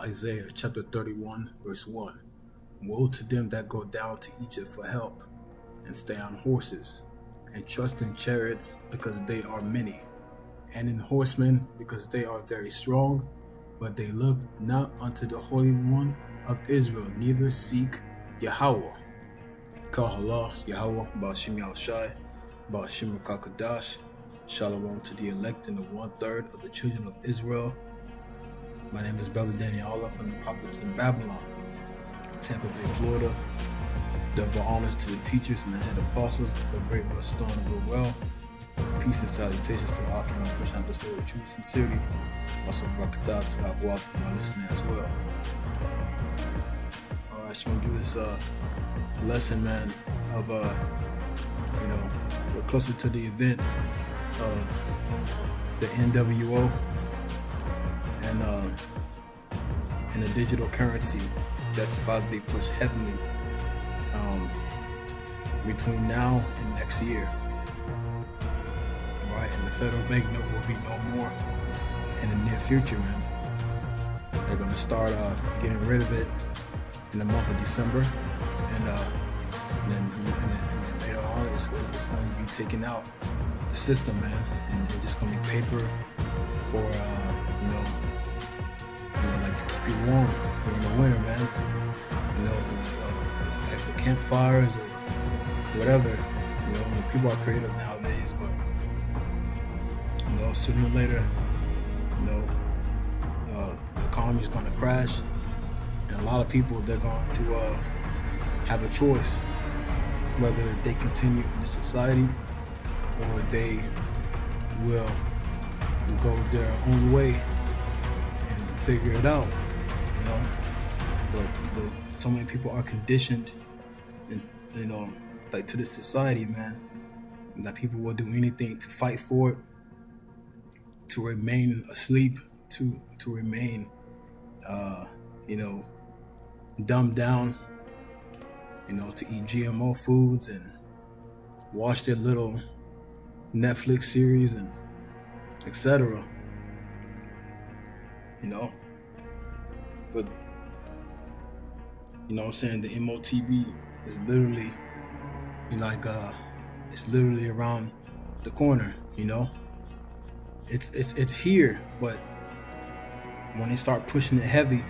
Isaiah chapter 31, verse 1. Woe to them that go down to Egypt for help, and stay on horses, and trust in chariots because they are many, and in horsemen because they are very strong, but they look not unto the Holy One of Israel, neither seek Yahweh. Kahala, Yahweh, Ba'ashim Yahushai, Ba'ashim Kakadash, Shalom to the elect and the 1/3 of the children of Israel. My name is Brother Daniel Allah from the Prophets in Babylon, Tampa Bay, Florida. Double honors to the teachers and the head apostles, the great Stone of well. Peace and salutations to the Archangel and push out this word with true sincerity. Also, Barakatah to our Guaf for my listener as well. Alright, so I'm gonna do this lesson, man, of we're closer to the event of the NWO and the digital currency that's about to be pushed heavily between now and next year. Right, and the federal bank note will be no more in the near future, man. They're gonna start getting rid of it in the month of December, and then later on it's going to be taken out the system, man, and it's just gonna be paper for like to keep you warm during the winter, man. Like for campfires or whatever. People are creative nowadays, but sooner or later, the economy is going to crash, and a lot of people, they're going to have a choice whether they continue in the society or they will go their own way and figure it out, But so many people are conditioned, like to this society, man, that people will do anything to fight for it, to remain asleep, to remain, dumbed down, to eat GMO foods and watch their little Netflix series and etc. But what I'm saying, the MOTB is literally it's literally around the corner, It's here, but when they start pushing it heavy,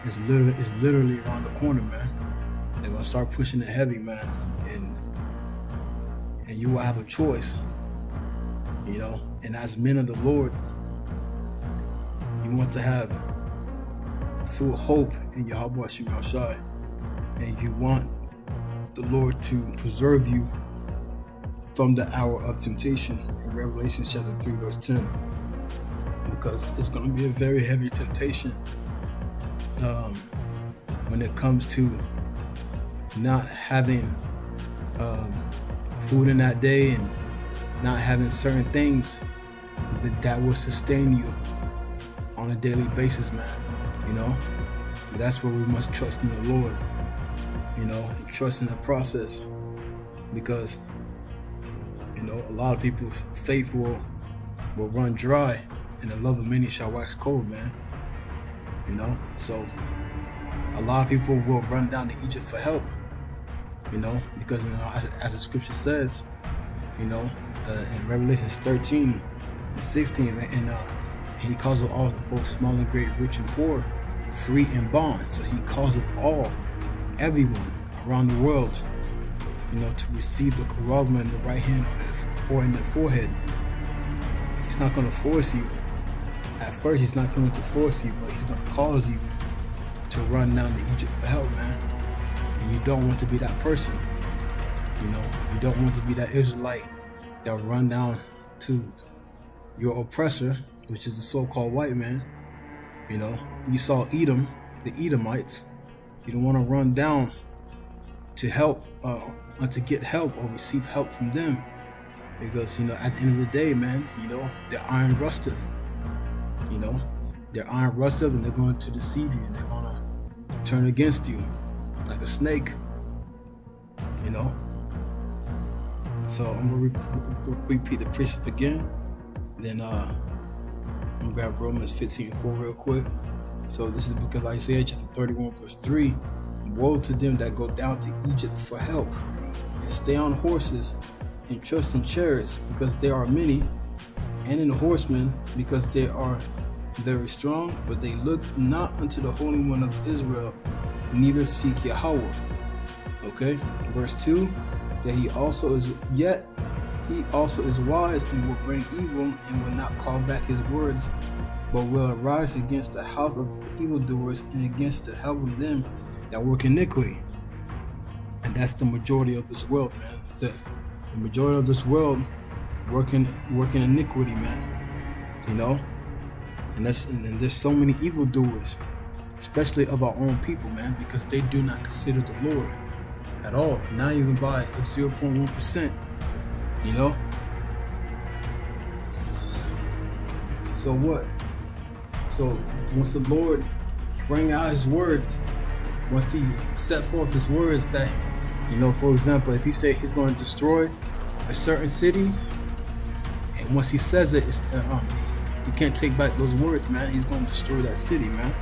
it's literally around the corner, man. They're gonna start pushing it heavy, man, and you will have a choice, And as men of the Lord, you want to have full hope in Yahweh Shem Yahushai, and you want the Lord to preserve you from the hour of temptation in Revelation chapter 3 verse 10, because it's going to be a very heavy temptation when it comes to not having food in that day and not having certain things that will sustain you on a daily basis, man. That's where we must trust in the Lord, and trust in the process, because a lot of people's faith will run dry, and the love of many shall wax cold, man. So a lot of people will run down to Egypt for help, because as the scripture says, in Revelation 13 and 16, and he calls of all, both small and great, rich and poor, free and bond. So he calls of all, everyone around the world, to receive the Karagma in the right hand or in the forehead. He's not going to force you. At first, he's not going to force you, but he's going to cause you to run down to Egypt for help, man. And you don't want to be that person. You don't want to be that Israelite that run down to your oppressor, which is the so-called white man. Esau, Edom, the Edomites. You don't want to run down to help, to get help or receive help from them, because at the end of the day, man, they're iron rusteth. They're iron rusteth, and they're going to deceive you, and they're going to turn against you like a snake. So I'm gonna repeat the precept again. Then I'm gonna grab Romans 15:4 real quick. So this is the book of Isaiah chapter 31 verse 3. Woe to them that go down to Egypt for help, and stay on horses, and trust in chariots, because they are many, and in horsemen, because they are very strong, but they look not unto the Holy One of Israel, neither seek Yahweh. Okay, verse 2, that he also is wise, and will bring evil, and will not call back his words, but will arise against the house of the evildoers, and against the help of them that work iniquity. And that's the majority of this world, man. The majority of this world working iniquity, man. You know, and there's so many evildoers, especially of our own people, man, because they do not consider the Lord at all, not even by 0.1%. You know. So what? So once the Lord bring out his words, once he set forth his words that, you know, for example, if he say he's going to destroy a certain city, and once he says it, you can't take back those words, man. He's going to destroy that city, man.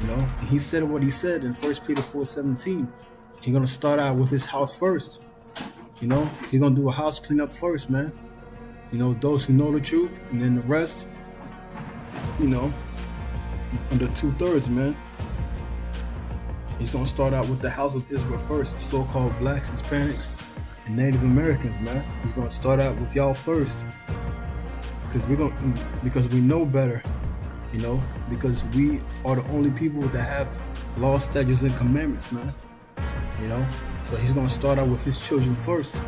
You know, and he said what he said in 1 Peter 4:17. He's going to start out with his house first. You know, he's going to do a house cleanup first, man. You know, those who know the truth, and then the rest, you know, under 2/3, man. He's going to start out with the house of Israel first, the so-called blacks, Hispanics, and Native Americans, man. He's going to start out with y'all first, because we know better, you know, because we are the only people that have laws, statutes, and commandments, man. You know, so he's going to start out with his children first.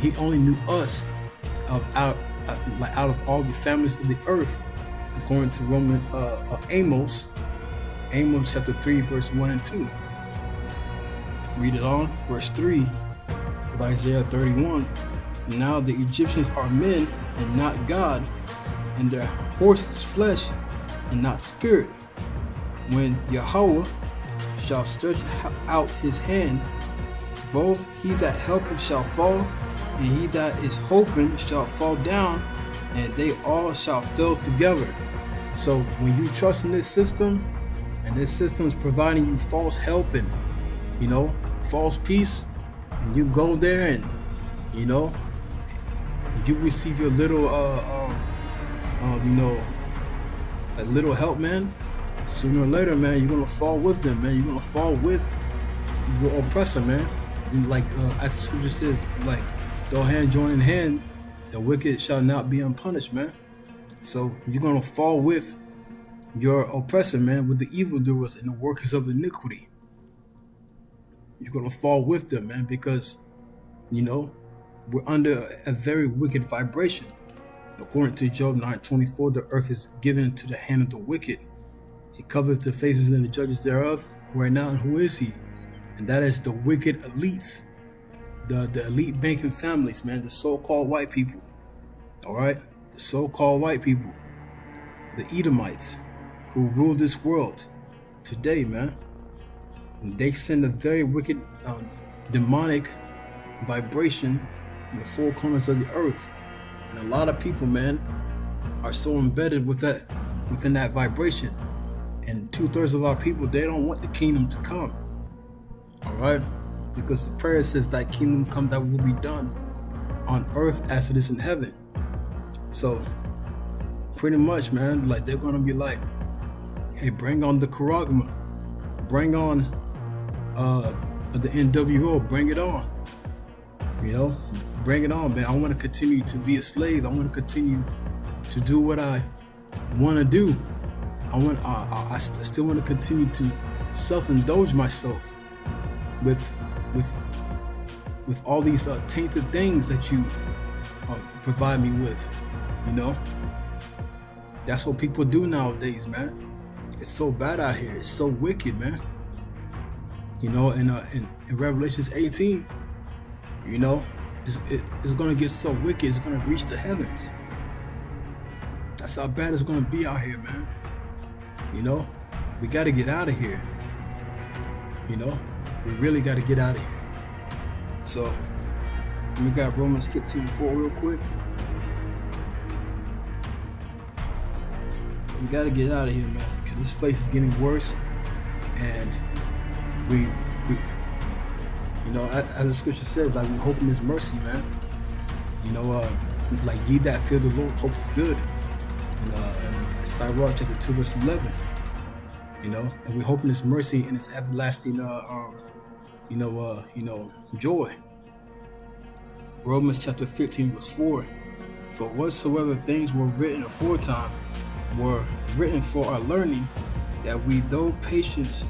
He only knew us out of all the families of the earth, according to Amos chapter 3 verse 1 and 2. Read it on, verse 3 of Isaiah 31. Now the Egyptians are men and not God, and their horses flesh and not spirit. When Yahweh shall stretch out his hand, both he that helpeth shall fall, and he that is hoping shall fall down, and they all shall fail together. So when you trust in this system, and this system is providing you false help and, you know, false peace, and you go there and, you know, you receive your little, that little help, man. Sooner or later, man, you're gonna fall with them, man. You're gonna fall with your oppressor, man. And like as the scripture says, like, though hand join in hand, the wicked shall not be unpunished, man. So you're gonna fall with your oppressor, man, with the evildoers and the workers of iniquity. You're gonna fall with them, man, because, you know, we're under a very wicked vibration. According to Job 9:24, the earth is given to the hand of the wicked. He covereth the faces and the judges thereof. Where now and who is he? And that is the wicked elites, the elite banking families, man, the so-called white people. All right, the so-called white people, the Edomites, who rule this world today, man. And they send a very wicked, demonic vibration in the four corners of the earth, and a lot of people, man, are so embedded within that vibration. And 2/3 of our people, they don't want the kingdom to come. All right, because the prayer says, "Thy kingdom come, thy will be done on earth as it is in heaven." So, pretty much, man, like they're gonna be like, "Hey, bring on the Charagma, bring on the NWO, bring it on. You know, bring it on, man. I want to continue to be a slave. I want to continue to do what I want to do. I still want to continue to self-indulge myself with all these tainted things that you provide me with. You know, that's what people do nowadays, man. It's so bad out here. It's so wicked, man. You know, in Revelations 18, you know, it's gonna get so wicked. It's gonna reach the heavens. That's how bad it's gonna be out here, man. You know, we got to get out of here. You know, we really got to get out of here. So, let me grab Romans 15:4 real quick. We gotta get out of here, man, because this place is getting worse, and we, as the scripture says, like, we hope in His mercy, man. Like, ye that fear the Lord hope for good. In Sirach chapter 2 verse 11. And we hope in His mercy and His everlasting, joy. Romans chapter 15 verse 4. For whatsoever things were written aforetime were written for our learning, that we through patience,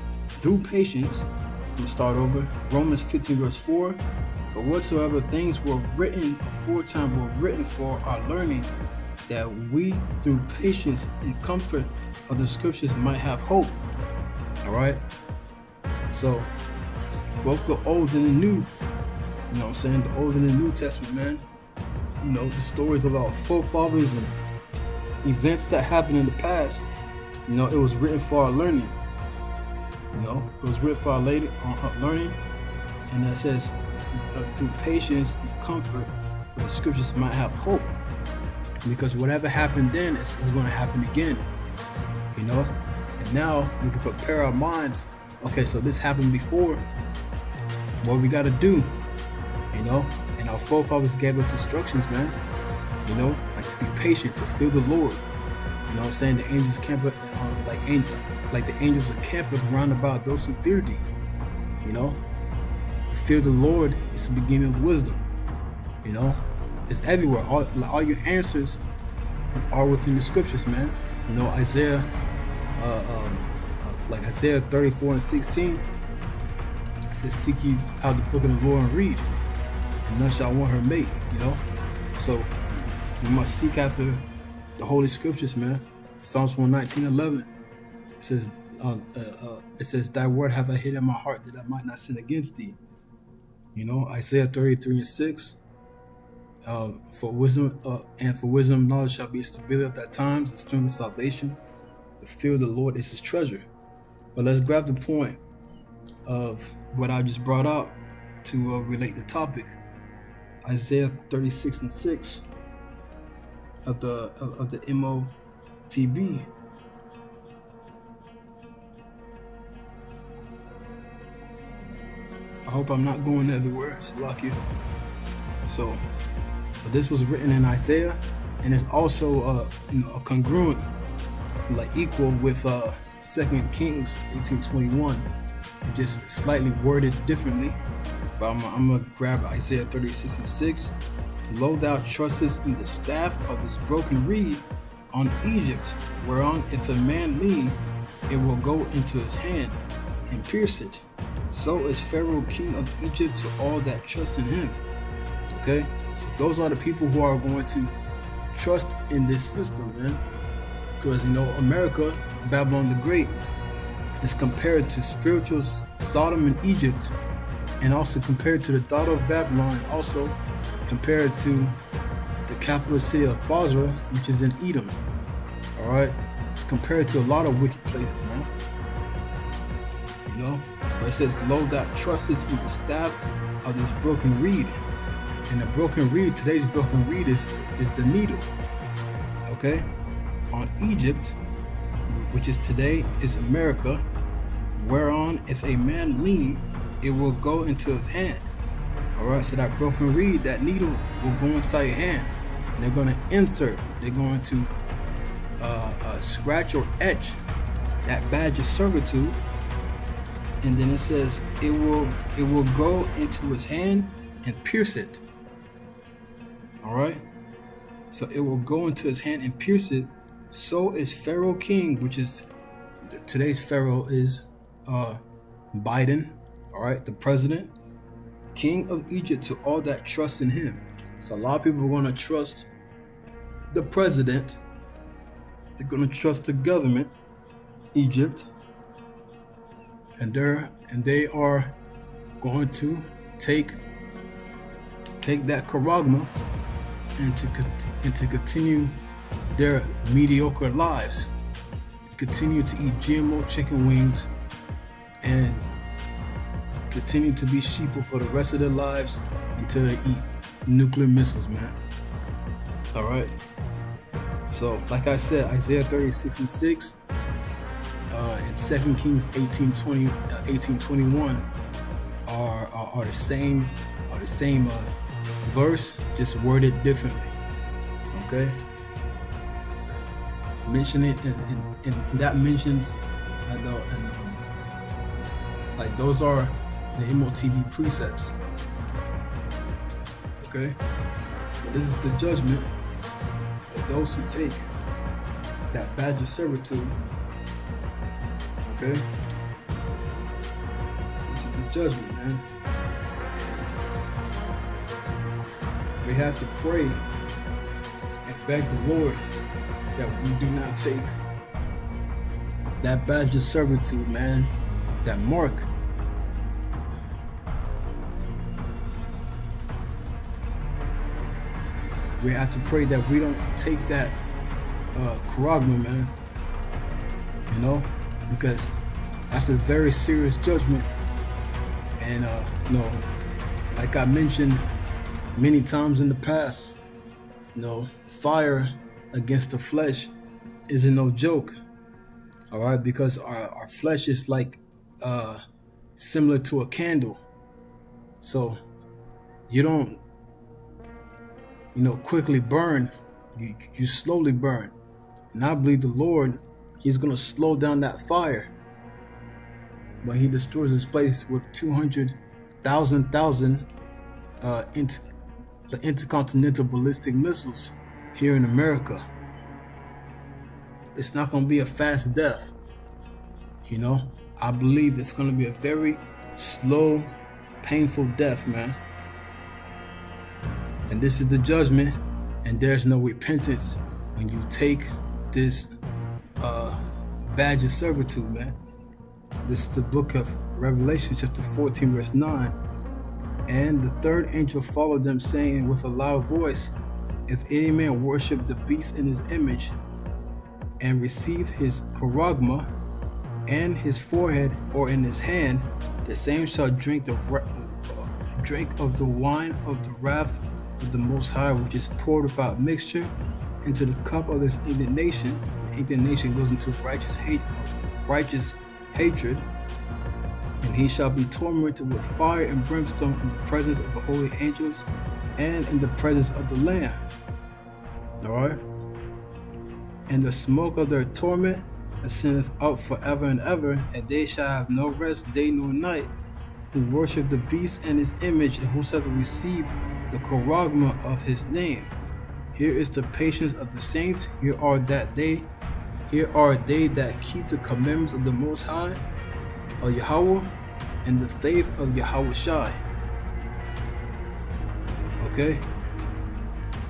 I'm gonna start over. Romans 15 verse 4. For whatsoever things were written aforetime were written for our learning, that we through patience and comfort of the scriptures might have hope. All right. So both the Old and the New, the Old and the New Testament, man. The stories of our forefathers and events that happened in the past, it was written for our learning. It was written for our learning, and it says through patience and comfort, the scriptures might have hope. Because whatever happened then is going to happen again. And now we can prepare our minds. Okay, so this happened before. What we got to do, and our forefathers gave us instructions, man. Like to be patient, to fear the Lord. The angels camp like the angels are camping round about those who fear thee. To fear the Lord is the beginning of wisdom. It's everywhere. All your answers are within the scriptures, man. Isaiah, like Isaiah 34 and 16, it says, seek ye out the book of the Lord and read, and none shall want her mate. So we must seek after the Holy Scriptures, man. Psalms 119:11. It says, thy word have I hid in my heart, that I might not sin against thee. Isaiah 33 and 6. For wisdom, knowledge shall be a stability of that times, the strength of salvation. The fear of the Lord is His treasure. But let's grab the point of what I just brought out to relate the topic. Isaiah 36 and 6 of the MOTB. I hope I'm not going everywhere. It's lucky. So this was written in Isaiah, and it's also congruent, like equal with 2 Kings 18:21, just slightly worded differently. But I'm gonna grab Isaiah 36 and 6. Lo, thou trustest in the staff of this broken reed on Egypt, whereon if a man lean, it will go into his hand and pierce it. So is Pharaoh king of Egypt to all that trust in him. Okay, so those are the people who are going to trust in this system, man. Because America, Babylon the Great, is compared to spiritual Sodom and Egypt, and also compared to the daughter of Babylon, and also compared to the capital city of Basra, which is in Edom. All right, it's compared to a lot of wicked places, man. But it says, lo, thou trustest in the staff of this broken reed. And the broken reed, today's broken reed is the needle. Okay? On Egypt, which is today, is America, whereon if a man lean, it will go into his hand. Alright, so that broken reed, that needle will go inside your hand. And they're going to insert, they're going to scratch or etch that badge of servitude. And then it says it will go into his hand and pierce it. Alright? So it will go into his hand and pierce it. So is Pharaoh king, which is today's Pharaoh is Biden, alright, the president, king of Egypt to all that trust in him. So a lot of people are going to trust the president. They're going to trust the government, Egypt, and they are going to take that charagma and to continue their mediocre lives, continue to eat GMO chicken wings, and continue to be sheeple for the rest of their lives until they eat nuclear missiles, man. All right. So, like I said, Isaiah 36:6 and 2 Kings 18:21 are the same verse, just worded differently. Okay, mention it, and that mentions, like those are the MOTB precepts. Okay, but this is the judgment of those who take that badge of servitude. Okay, this is the judgment, man. And we have to pray and beg the Lord that we do not take that badge of servitude, man, that mark. We have to pray that we don't take that charagma, man, you know, because that's a very serious judgment. And like I mentioned many times in the past, fire against the flesh isn't no joke. All right, because our flesh is like similar to a candle. So you don't quickly burn, you slowly burn. And I believe the Lord, he's going to slow down that fire when he destroys this place with 200,000 intercontinental ballistic missiles here in America. It's not going to be a fast death. I believe it's going to be a very slow, painful death, man. And this is the judgment, and there's no repentance when you take this badge of servitude, man. This is the book of Revelation, chapter 14, verse 9. And the third angel followed them, saying with a loud voice, if any man worship the beast in his image, and receive his charagma and his forehead or in his hand, the same shall drink of the wine of the wrath of the Most High, which is poured without mixture into the cup of his indignation. And indignation goes into righteous hatred. And he shall be tormented with fire and brimstone in the presence of the holy angels and in the presence of the Lamb. All right. And the smoke of their torment ascendeth up forever and ever, and they shall have no rest day nor night, who worship the beast and his image, and whosoever receive the charagma of his name. Here is the patience of the saints. Here are they that keep the commandments of the Most High, of Yahweh, and the faith of Yahweh Shai. Okay?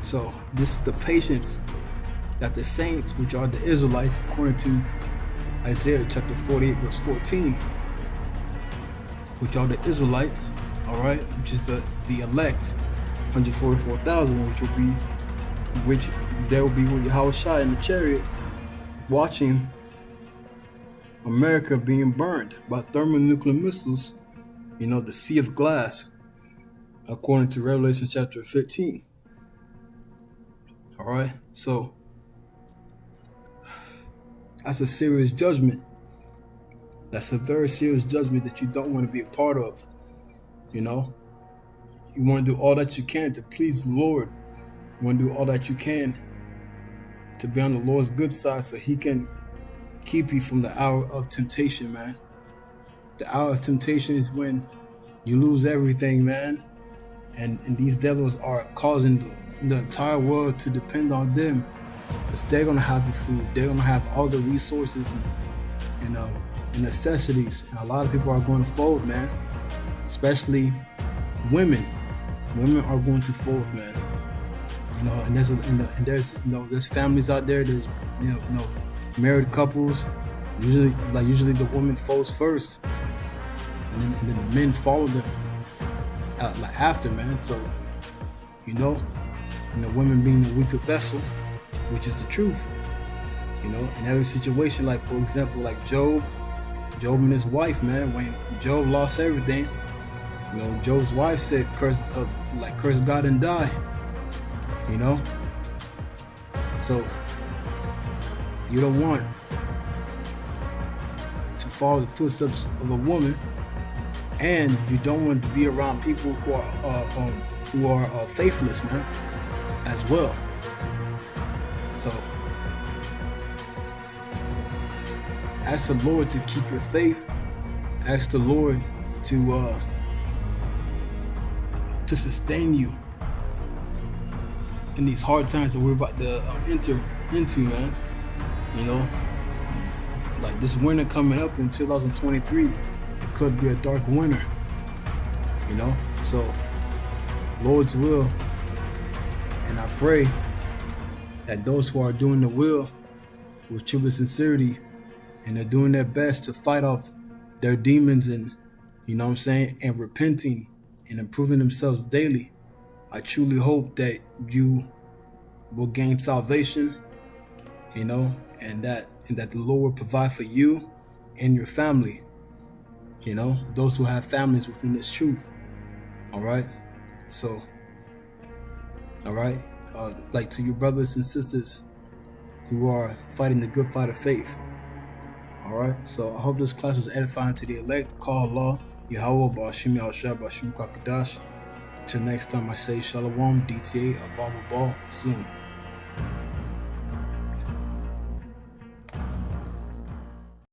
So, this is the patience that the saints, which are the Israelites, according to Isaiah chapter 48, verse 14, which are the Israelites, all right, which is the elect, 144,000, which there will be with Yahweh Shai in the chariot, watching America being burned by thermonuclear missiles, the sea of glass, according to Revelation chapter 15. All right, so that's a serious judgment. That's a very serious judgment that you don't want to be a part of. You want to do all that you can to please the Lord. You want to do all that you can to be on the Lord's good side so he can keep you from the hour of temptation, man. The hour of temptation is when you lose everything, man. And these devils are causing the entire world to depend on them, because they're going to have the food. They're going to have all the resources and necessities. And a lot of people are going to fold, man. Especially women. Women are going to fold, man. And there's families out there. There's married couples. Usually the woman folds first, and then the men follow them after, man. So women being the weaker vessel, which is the truth. In every situation, like for example, like Job and his wife, man. When Job lost everything, Job's wife said, curse God and die. So You don't want to follow the footsteps of a woman, and you don't want to be around people who are faithless, man, as well. So ask the Lord to keep your faith. Ask the Lord to sustain you in these hard times that we're about to enter into, man. You know, like this winter coming up in 2023, it could be a dark winter. You know, so Lord's will, and I pray that those who are doing the will with true sincerity, and they're doing their best to fight off their demons, and you know what I'm saying, and repenting and improving themselves daily, I truly hope that you will gain salvation, you know, and that the Lord will provide for you and your family, you know, those who have families within this truth. All right. So, all right, like to your brothers and sisters who are fighting the good fight of faith. All right. So I hope this class was edifying to the elect. Call Allah, Yahweh, Ba'ashim Yahushua, Ba'ashim Kakadash. Till next time, I say Shalom, DTA, Abba Ball, Zoom.